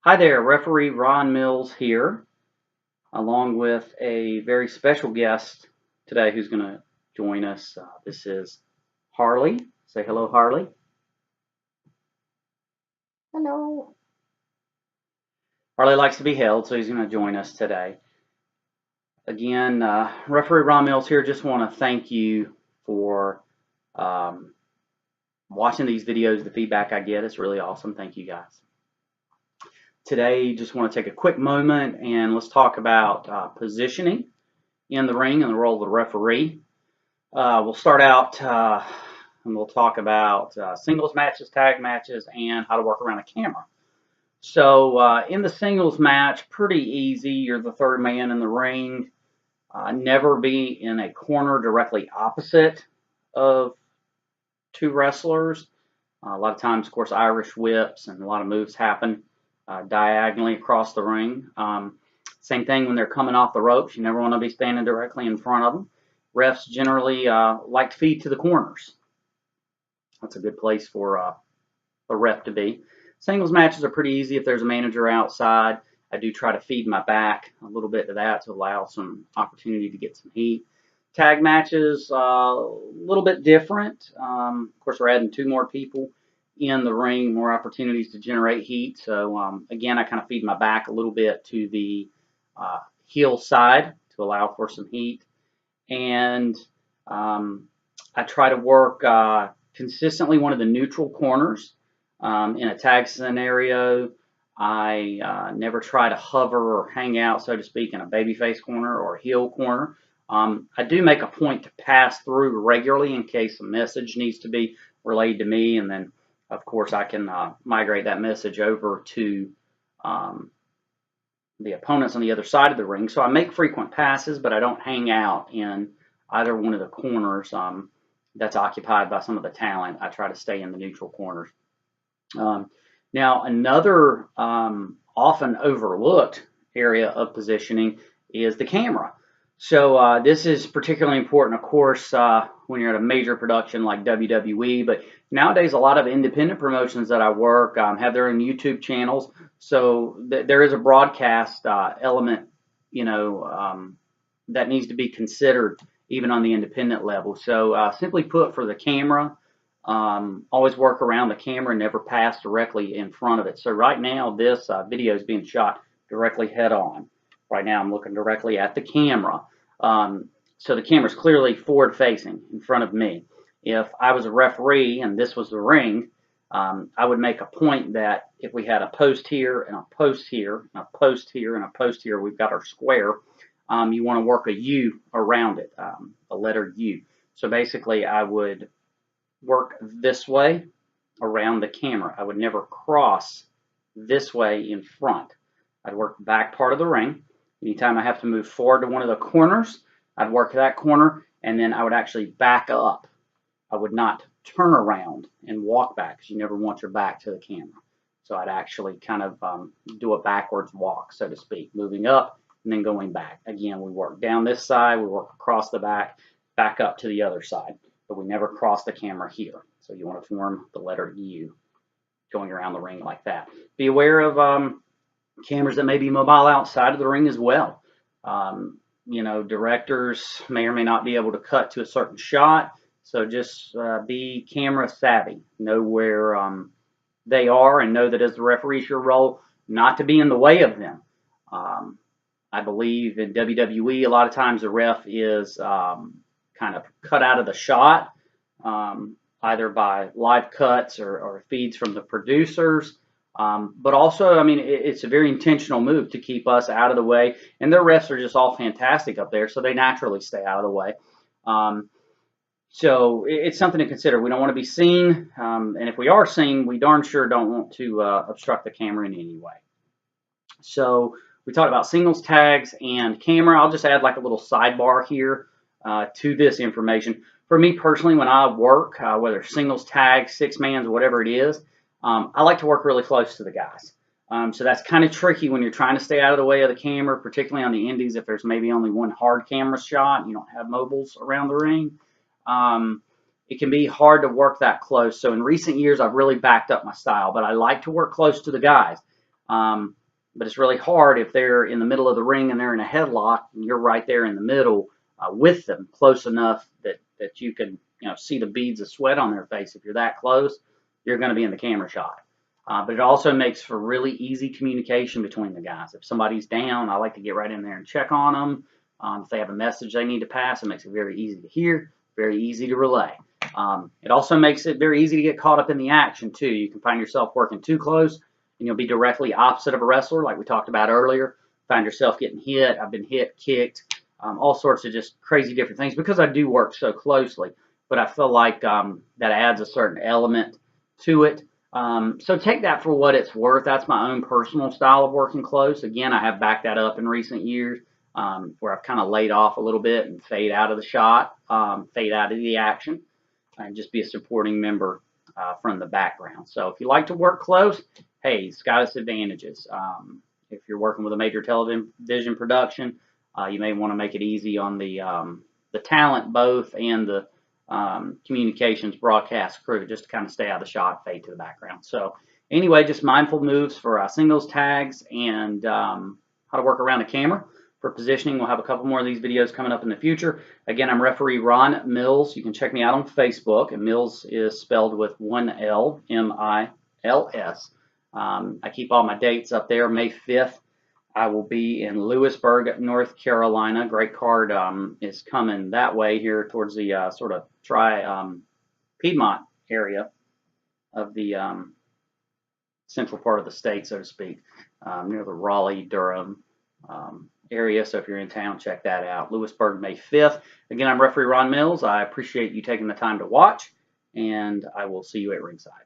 Hi there, referee Ron Mills here, along with a very special guest today who's going to join us. This is Harley. Say hello, Harley. Hello. Harley likes to be held, so he's going to join us today. Again, referee Ron Mills here. Just want to thank you for um, watching these videos. The feedback I get is really awesome. Thank you guys. Today, just want to take a quick moment and let's talk about positioning in the ring and the role of the referee. We'll start out and we'll talk about singles matches, tag matches, and how to work around a camera. So in the singles match, pretty easy. You're the third man in the ring. Never be in a corner directly opposite of two wrestlers. A lot of times, of course, Irish whips and a lot of moves happen diagonally across the ring. Same thing when they're coming off the ropes. You never want to be standing directly in front of them. Refs generally like to feed to the corners. That's a good place for a ref to be. Singles matches are pretty easy if there's a manager outside. I do try to feed my back a little bit to that to allow some opportunity to get some heat. Tag matches, a little bit different. Of course, we're adding two more people in the ring, more opportunities to generate heat. So again, I kind of feed my back a little bit to the heel side to allow for some heat. And I try to work consistently one of the neutral corners in a tag scenario. I never try to hover or hang out, so to speak, in a babyface corner or a heel corner. I do make a point to pass through regularly in case a message needs to be relayed to me, and then, of course, I can migrate that message over to the opponents on the other side of the ring. So I make frequent passes, but I don't hang out in either one of the corners that's occupied by some of the talent. I try to stay in the neutral corners. Now, another often overlooked area of positioning is the camera. So this is particularly important, of course, when you're at a major production like WWE, but nowadays a lot of independent promotions that I work have their own YouTube channels. So there is a broadcast element, that needs to be considered even on the independent level. So simply put, for the camera, always work around the camera and never pass directly in front of it. So right now this video is being shot directly head on. Right now I'm looking directly at the camera. So the camera is clearly forward facing in front of me. If I was a referee and this was the ring, I would make a point that if we had a post here and a post here and a post here and a post here, we've got our square. You want to work a U around it, a letter U. So basically I would work this way around the camera. I would never cross this way in front. I'd work back part of the ring. Anytime I have to move forward to one of the corners, I'd work that corner, and then I would actually back up. I would not turn around and walk back, because you never want your back to the camera. So I'd actually kind of do a backwards walk, so to speak, moving up and then going back. Again, we work down this side, we work across the back up to the other side, but we never cross the camera here. So you want to form the letter U going around the ring like that. Be aware of cameras that may be mobile outside of the ring as well. Directors may or may not be able to cut to a certain shot, so just be camera savvy. Know where they are, and know that as the referee, it's your role not to be in the way of them. I believe in WWE, a lot of times the ref is kind of cut out of the shot, either by live cuts or feeds from the producers. But also, I mean, it's a very intentional move to keep us out of the way. And their refs are just all fantastic up there, so they naturally stay out of the way. So it's something to consider. We don't want to be seen, and if we are seen, we darn sure don't want to obstruct the camera in any way. So we talked about singles, tags, and camera. I'll just add like a little sidebar here to this information. For me personally, when I work, whether singles, tags, six-mans, whatever it is, I like to work really close to the guys. So that's kind of tricky when you're trying to stay out of the way of the camera, particularly on the indies if there's maybe only one hard camera shot and you don't have mobiles around the ring. It can be hard to work that close. So in recent years, I've really backed up my style, but I like to work close to the guys. But it's really hard if they're in the middle of the ring and they're in a headlock and you're right there in the middle with them, close enough that you can see the beads of sweat on their face. If you're that close, you're going to be in the camera shot. But it also makes for really easy communication between the guys. If somebody's down, I like to get right in there and check on them. If they have a message they need to pass, it makes it very easy to hear, very easy to relay. It also makes it very easy to get caught up in the action too. You can find yourself working too close and you'll be directly opposite of a wrestler, like we talked about earlier. Find yourself getting hit. I've been hit, kicked, all sorts of just crazy different things because I do work so closely. But I feel like that adds a certain element to it. So take that for what it's worth. That's my own personal style of working close. Again, I have backed that up in recent years where I've kind of laid off a little bit and fade out of the shot, fade out of the action, and just be a supporting member from the background. So if you like to work close, hey, it's got its advantages. If you're working with a major television production, you may want to make it easy on the talent both and the communications broadcast crew, just to kind of stay out of the shot, fade to the background. So anyway, just mindful moves for singles tags and how to work around the camera. For positioning, we'll have a couple more of these videos coming up in the future. Again, I'm referee Ron Mills. You can check me out on Facebook, and Mills is spelled with one L, M-I-L-S. I keep all my dates up there. May 5th, I will be in Lewisburg, North Carolina. Great card is coming that way here towards the sort of Piedmont area of the central part of the state, so to speak, near the Raleigh-Durham area. So if you're in town, check that out. Lewisburg, May 5th. Again, I'm referee Ron Mills. I appreciate you taking the time to watch, and I will see you at ringside.